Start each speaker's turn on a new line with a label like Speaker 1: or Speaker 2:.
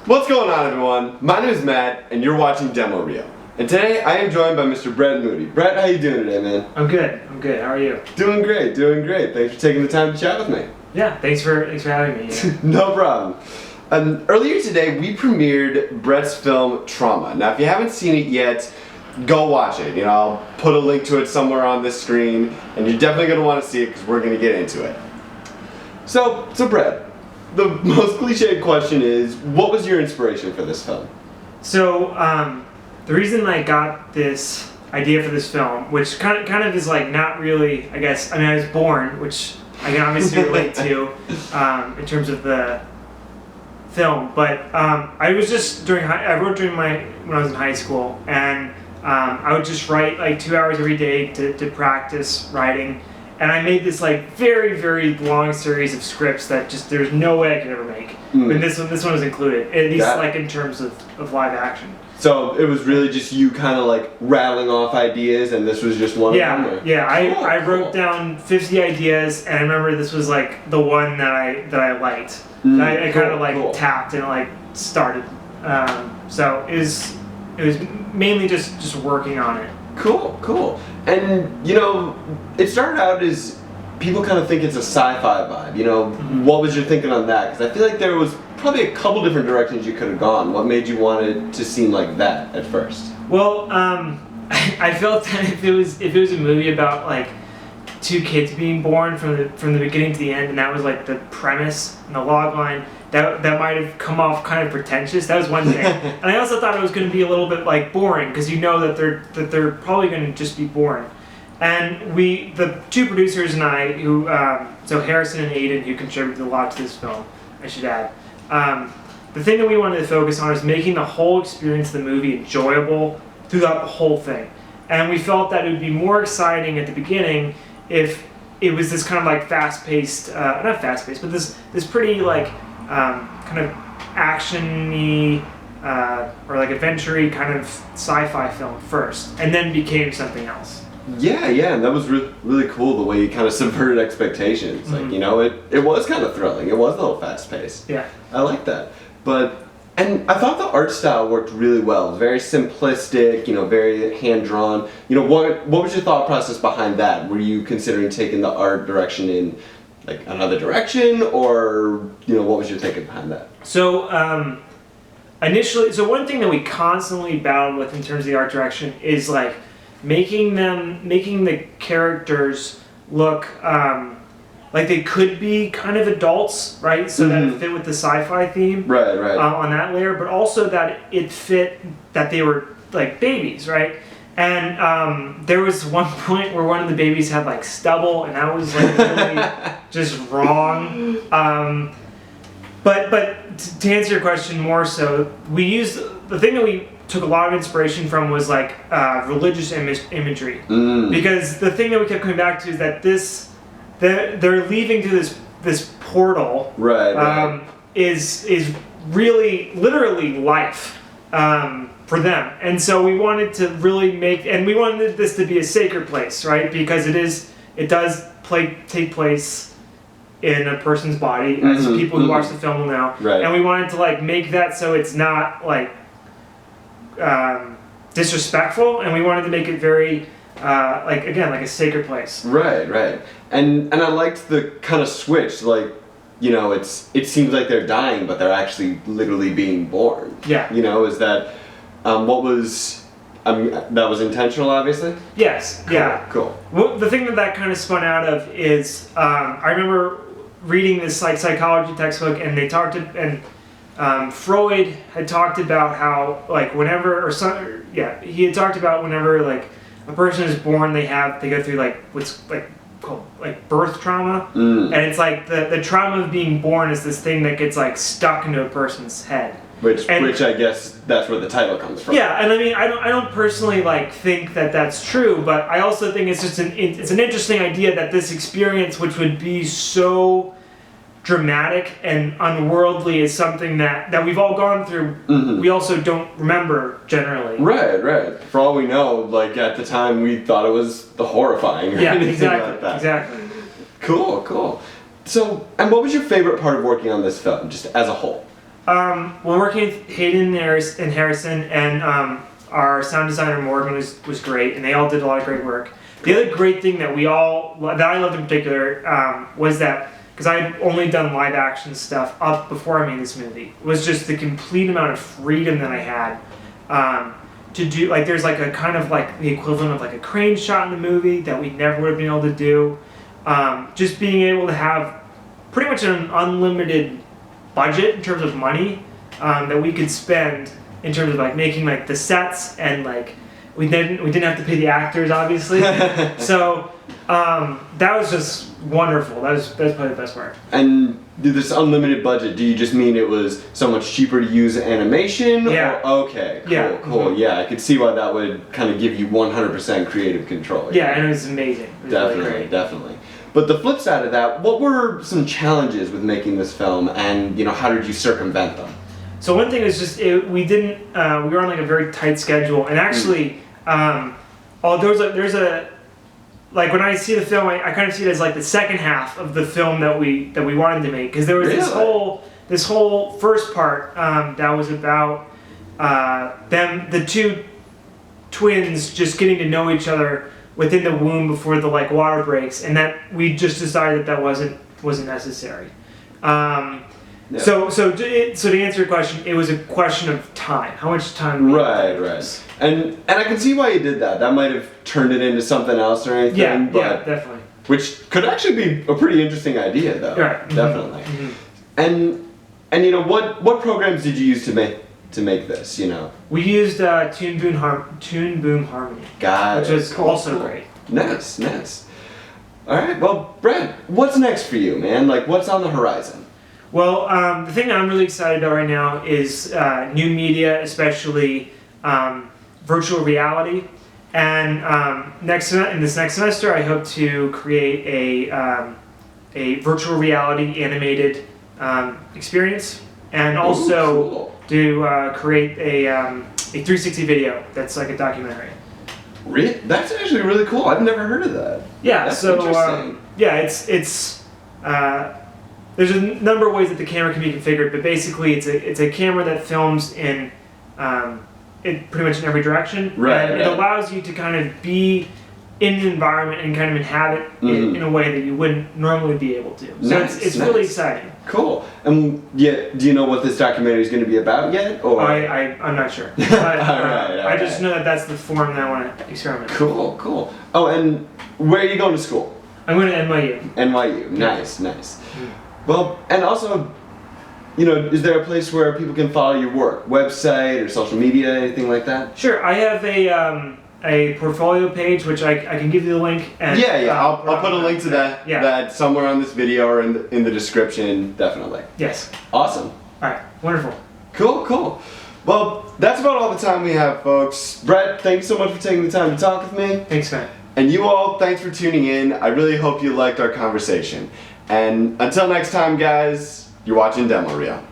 Speaker 1: What's going on, everyone? My name is Matt, and you're watching Demo Reel. And today I am joined by Mr. Brett Moody. Brett, how you doing today, man?
Speaker 2: I'm good. How are you?
Speaker 1: Doing great. Thanks for taking the time to chat with me.
Speaker 2: Yeah, thanks for having me. Yeah.
Speaker 1: No problem. Earlier today, we premiered Brett's film Trauma. Now, if you haven't seen it yet, go watch it. I'll put a link to it somewhere on this screen, and you're definitely going to want to see it because we're going to get into it. So Brett, the most cliched question is, what was your inspiration for this film?
Speaker 2: So, the reason I got this idea for this film, which kind of is like not really, I guess, I was born, which I can obviously relate to in terms of the film, but I was just when I was in high school, and I would just write like 2 hours every day to practice writing. And I made this like very, very long series of scripts that just there's no way I could ever make. But this one was included, at least like in terms of live action.
Speaker 1: So it was really just you kind of like rattling off ideas, and this was just one of them? Or?
Speaker 2: Yeah. I wrote down 50 ideas, and I remember this was like the one that I liked. I kind of tapped and like started. So it was mainly just working on it.
Speaker 1: Cool. And it started out as people kind of think it's a sci-fi vibe. What was your thinking on that? Because I feel like there was probably a couple different directions you could have gone. What made you want it to seem like that at first?
Speaker 2: Well, I felt that if it was a movie about like two kids being born from the beginning to the end, and that was like the premise and the log line, that might have come off kind of pretentious. That was one thing. And I also thought it was going to be a little bit like boring, because that they're probably going to just be boring. And the two producers and I, who so Harrison and Aiden, who contributed a lot to this film, I should add. The thing that we wanted to focus on is making the whole experience of the movie enjoyable throughout the whole thing. And we felt that it would be more exciting at the beginning if it was this kind of like fast-paced, not fast-paced, but this pretty like kind of action-y or like adventure-y kind of sci-fi film first, and then became something else.
Speaker 1: Yeah, and that was really cool the way you kind of subverted expectations. Like, it was kind of thrilling. It was a little fast-paced.
Speaker 2: Yeah.
Speaker 1: I like that. And I thought the art style worked really well. It was very simplistic, very hand-drawn. What was your thought process behind that? Were you considering taking the art direction in like another direction, or what was your thinking behind that?
Speaker 2: So initially, one thing that we constantly battled with in terms of the art direction is like making the characters look like they could be kind of adults, right? So that it fit with the sci-fi theme,
Speaker 1: right.
Speaker 2: On that layer, but also that it fit that they were like babies, right? And there was one point where one of the babies had like stubble, and that was like really just wrong. But to answer your question more so, we used the thing that we took a lot of inspiration from was like religious imagery, because the thing that we kept coming back to is that they're leaving through this portal,
Speaker 1: right.
Speaker 2: Is really literally life for them, and so we wanted to really we wanted this to be a sacred place, right? Because it does take place in a person's body, as people who watch the film will know,
Speaker 1: right.
Speaker 2: And we wanted to like make that so it's not like disrespectful, and we wanted to make it very like a sacred place.
Speaker 1: Right. And I liked the kind of switch, like, it seems like they're dying, but they're actually literally being born.
Speaker 2: Yeah.
Speaker 1: Is that what was that was intentional, obviously?
Speaker 2: Yes.
Speaker 1: Cool.
Speaker 2: Yeah.
Speaker 1: Cool.
Speaker 2: Well, the thing that kind of spun out of is I remember reading this like psychology textbook, and they talked Freud had talked about how like he had talked about whenever like a person is born, they go through like what's like called like birth trauma, and it's like the trauma of being born is this thing that gets like stuck into a person's head.
Speaker 1: Which I guess that's where the title comes from.
Speaker 2: Yeah, and I don't personally like think that that's true, but I also think it's just it's an interesting idea that this experience, which would be so dramatic and unworldly, is something that we've all gone through. We also don't remember generally.
Speaker 1: Right. For all we know, like at the time we thought it was the horrifying.
Speaker 2: Yeah, exactly.
Speaker 1: Cool. So, and what was your favorite part of working on this film, just as a whole?
Speaker 2: We're working with Hayden and Harrison, and our sound designer Morgan was great, and they all did a lot of great work. The other great thing that I loved in particular was that, because I had only done live action stuff up before I made this movie, was just the complete amount of freedom that I had to do. Like, there's like a kind of like the equivalent of like a crane shot in the movie that we never would have been able to do. Just being able to have pretty much an unlimited budget in terms of money that we could spend in terms of like making like the sets, and like we didn't have to pay the actors, obviously. So that was just wonderful. That's probably the best part.
Speaker 1: And this unlimited budget, do you just mean it was so much cheaper to use animation?
Speaker 2: Yeah.
Speaker 1: Or, okay, cool,
Speaker 2: Yeah.
Speaker 1: cool.
Speaker 2: Mm-hmm.
Speaker 1: Yeah, I could see why that would kind of give you 100% creative control.
Speaker 2: Yeah, and it was amazing. It was
Speaker 1: Definitely,
Speaker 2: really great.
Speaker 1: definitely. But the flip side of that, what were some challenges with making this film, and how did you circumvent them?
Speaker 2: So one thing is just we were on like a very tight schedule, and actually, there's a like when I see the film, I kind of see it as like the second half of the film that we wanted to make, because there was this whole first part that was about the two twins just getting to know each other within the womb before the like water breaks, and that we just decided that wasn't necessary.
Speaker 1: Yeah.
Speaker 2: So to answer your question, it was a question of time. How much time?
Speaker 1: Right. And I can see why you did that. That might have turned it into something else or anything.
Speaker 2: Yeah,
Speaker 1: but,
Speaker 2: definitely.
Speaker 1: Which could actually be a pretty interesting idea, though.
Speaker 2: Right.
Speaker 1: Definitely.
Speaker 2: Mm-hmm.
Speaker 1: And what programs did you use to make this?
Speaker 2: We used Toon Boom Harmony, which was also great.
Speaker 1: Nice. All right. Well, Brett, what's next for you, man? Like, what's on the horizon?
Speaker 2: Well, the thing that I'm really excited about right now is new media, especially virtual reality. And in this next semester, I hope to create a virtual reality animated experience, and also to create a 360 video that's like a documentary.
Speaker 1: That's actually really cool. I've never heard of that.
Speaker 2: Yeah.
Speaker 1: That's
Speaker 2: so
Speaker 1: interesting.
Speaker 2: it's there's a number of ways that the camera can be configured, but basically it's a camera that films in pretty much in every direction.
Speaker 1: Right.
Speaker 2: And it allows you to kind of be in an environment and kind of inhabit it in a way that you wouldn't normally be able to. So it's really exciting.
Speaker 1: Cool. Do you know what this documentary is going to be about yet? Or
Speaker 2: I'm not sure. But, I just know that that's the form that I want to experiment with.
Speaker 1: Cool. Oh, and where are you going to school?
Speaker 2: I'm going to NYU.
Speaker 1: NYU. Nice. Well, and also, is there a place where people can follow your work? Website or social media, anything like that?
Speaker 2: Sure. I have a portfolio page, which I can give you the link. And,
Speaker 1: I'll put a link to that somewhere on this video or in the description, definitely.
Speaker 2: Yes.
Speaker 1: Awesome.
Speaker 2: All right. Wonderful.
Speaker 1: Cool. Well, that's about all the time we have, folks. Brett, thanks so much for taking the time to talk with me.
Speaker 2: Thanks, man.
Speaker 1: And you all, thanks for tuning in. I really hope you liked our conversation. And until next time, guys, you're watching Demo Reel.